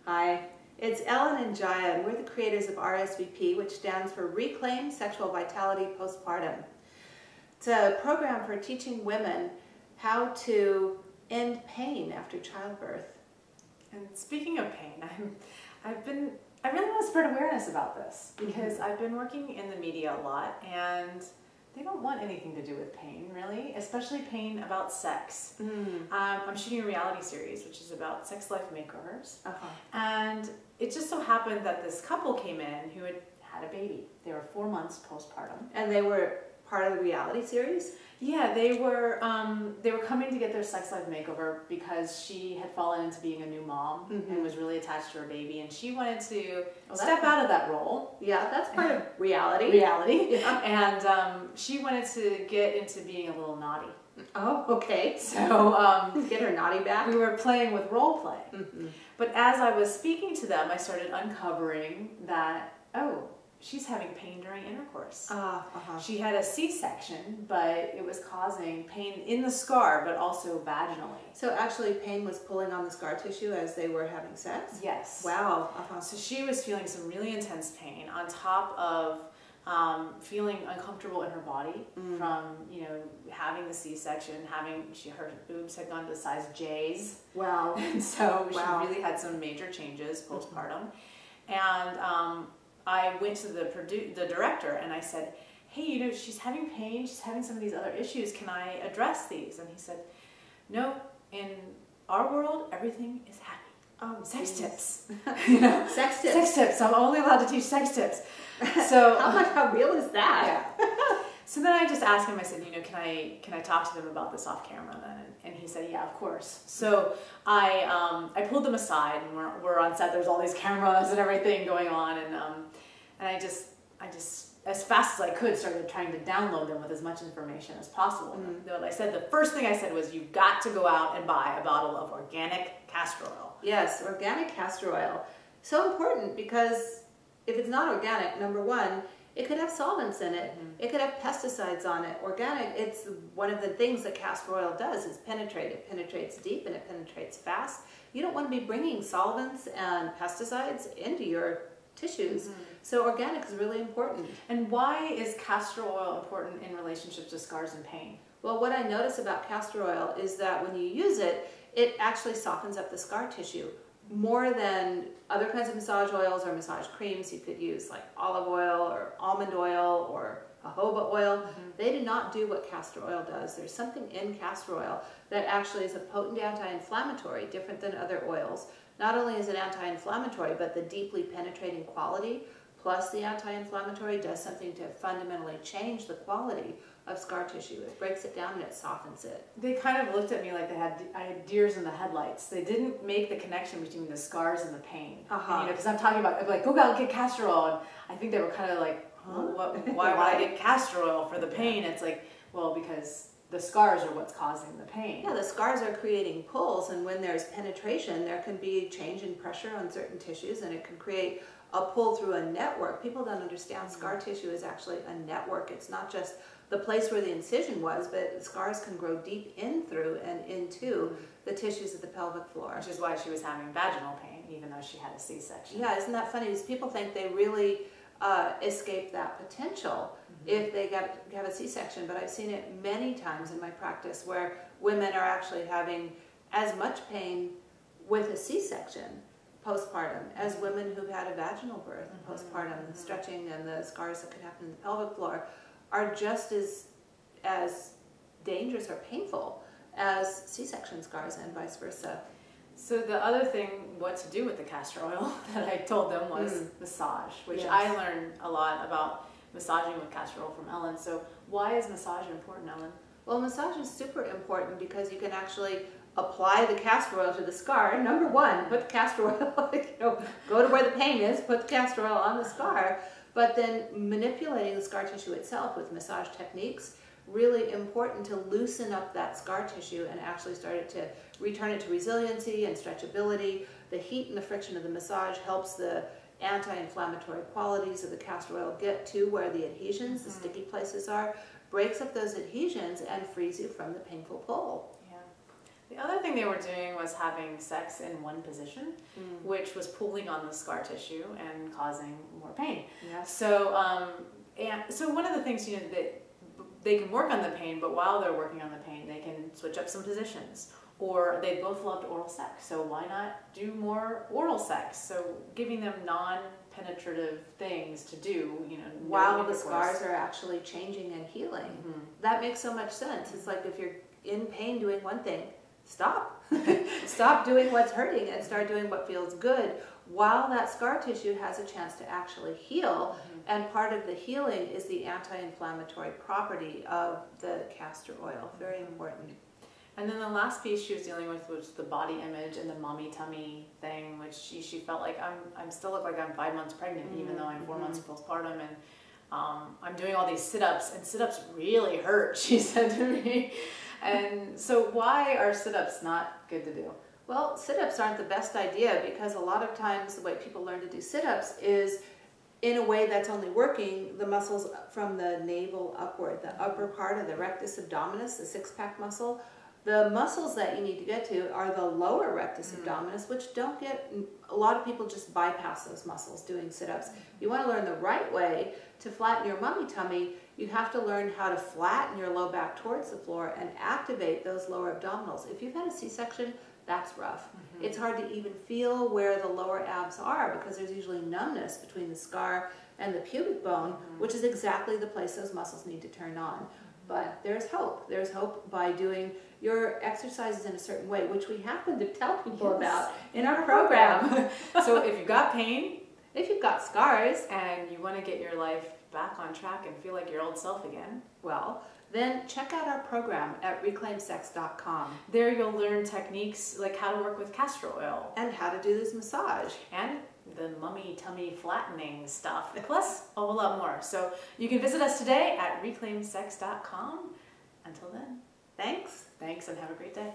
Hi, it's Ellen and Jaya, and we're the creators of RSVP, which stands for Reclaim Sexual Vitality Postpartum. It's a program for teaching women how to end pain after childbirth. And speaking of pain, I really want to spread awareness about this because I've been working in the media a lot, and they don't want anything to do with pain, really, especially pain about sex. I'm shooting a reality series, which is about sex life makeovers. And it just so happened that this couple came in who had a baby. They were 4 months postpartum. And they were part of the reality series? Yeah, they were coming to get their sex life makeover because she had fallen into being a new mom and was really attached to her baby, and she wanted to step out of that role. Yeah, that's part of reality. Yeah. And she wanted to get into being a little naughty. Oh, okay. So get her naughty back. We were playing with role play. But as I was speaking to them, I started uncovering that, oh, she's having pain during intercourse. She had a C-section, but it was causing pain in the scar, but also vaginally. So actually pain was pulling on the scar tissue as they were having sex? Yes. Wow. So she was feeling some really intense pain on top of feeling uncomfortable in her body from, having the C-section, her boobs had gone to size J's. Wow. And so she really had some major changes postpartum. And I went to the director and I said, hey, she's having pain, she's having some of these other issues, can I address these? And he said, no, in our world, everything is happy. Sex tips. Sex tips. Sex tips. I'm only allowed to teach sex tips. So how real is that? Yeah. So then I just asked him, I said, can I talk to them about this off camera? And he said, yeah, of course. So I pulled them aside, and we're on set. There's all these cameras and everything going on, and I just as fast as I could started trying to download them with as much information as possible. The first thing I said was, you've got to go out and buy a bottle of organic castor oil. Yes, organic castor oil. So important, because if it's not organic, number one, it could have solvents in it. It could have pesticides on it. Organic, it's one of the things that castor oil does is penetrate. It penetrates deep and it penetrates fast. You don't want to be bringing solvents and pesticides into your tissues. So organic is really important. And why is castor oil important in relationships with scars and pain? Well, what I notice about castor oil is that when you use it, it actually softens up the scar tissue more than other kinds of massage oils or massage creams. You could use like olive oil or almond oil or jojoba oil. They do not do what castor oil does. There's something in castor oil that actually is a potent anti-inflammatory, different than other oils. Not only is it anti-inflammatory, but the deeply penetrating quality plus the anti-inflammatory does something to fundamentally change the quality of scar tissue. It breaks it down and it softens it. They kind of looked at me like I had deers in the headlights. They didn't make the connection between the scars and the pain. Because I'm talking about, like, go out and get castor oil. And I think they were kind of like, why would I get castor oil for the pain? It's like, well, because the scars are what's causing the pain. Yeah, the scars are creating pulls, and when there's penetration, there can be change in pressure on certain tissues, and it can create a pull through a network. People don't understand scar tissue is actually a network. It's not just the place where the incision was, but scars can grow deep in through and into the tissues of the pelvic floor. Which is why she was having vaginal pain, even though she had a C-section. Yeah, isn't that funny? Because people think they really escape that potential if they have a C-section, but I've seen it many times in my practice where women are actually having as much pain with a C-section postpartum as women who've had a vaginal birth postpartum. The stretching and the scars that could happen in the pelvic floor are just as dangerous or painful as C-section scars, and vice versa. So the other thing, what to do with the castor oil that I told them was massage, which I learned a lot about massaging with castor oil from Ellen. So why is massage important, Ellen? Well, massage is super important because you can actually apply the castor oil to the scar. Number one, put the castor oil, go to where the pain is, put the castor oil on the scar, but then manipulating the scar tissue itself with massage techniques, really important to loosen up that scar tissue and actually start it to return it to resiliency and stretchability. The heat and the friction of the massage helps the anti-inflammatory qualities of the castor oil get to where the adhesions, the sticky places are, breaks up those adhesions and frees you from the painful pull. Yeah. The other thing they were doing was having sex in one position, which was pulling on the scar tissue and causing more pain. Yes. So, so one of the things, you know, that they can work on the pain, but while they're working on the pain, they can switch up some positions. Or they both loved oral sex, so why not do more oral sex? So giving them non-penetrative things to do, you know, while the scars are actually changing and healing. Mm-hmm. That makes so much sense. It's like if you're in pain doing one thing, stop. Stop doing what's hurting and start doing what feels good while that scar tissue has a chance to actually heal. And part of the healing is the anti-inflammatory property of the castor oil. Very important. And then the last piece she was dealing with was the body image and the mommy tummy thing, which she felt like I'm still look like I'm 5 months pregnant, even though I'm 4 months postpartum, and I'm doing all these sit-ups, and sit-ups really hurt, she said to me. And so why are sit-ups not good to do? Well, sit-ups aren't the best idea because a lot of times the way people learn to do sit-ups is in a way that's only working the muscles from the navel upward, the upper part of the rectus abdominis, the six-pack muscle. The muscles that you need to get to are the lower rectus abdominis, which don't get, a lot of people just bypass those muscles doing sit-ups. You want to learn the right way to flatten your mommy tummy. You have to learn how to flatten your low back towards the floor and activate those lower abdominals. If you've had a C-section, that's rough. It's hard to even feel where the lower abs are because there's usually numbness between the scar and the pubic bone, which is exactly the place those muscles need to turn on. But there's hope. There's hope by doing your exercises in a certain way, which we happen to tell people about in our program. So if you've got pain, if you've got scars, and you want to get your life back on track and feel like your old self again, well, then check out our program at reclaimsex.com. There you'll learn techniques like how to work with castor oil. And how to do this massage. And the mummy tummy flattening stuff, plus a whole lot more. So you can visit us today at reclaimsex.com. Until then, thanks. Thanks and have a great day.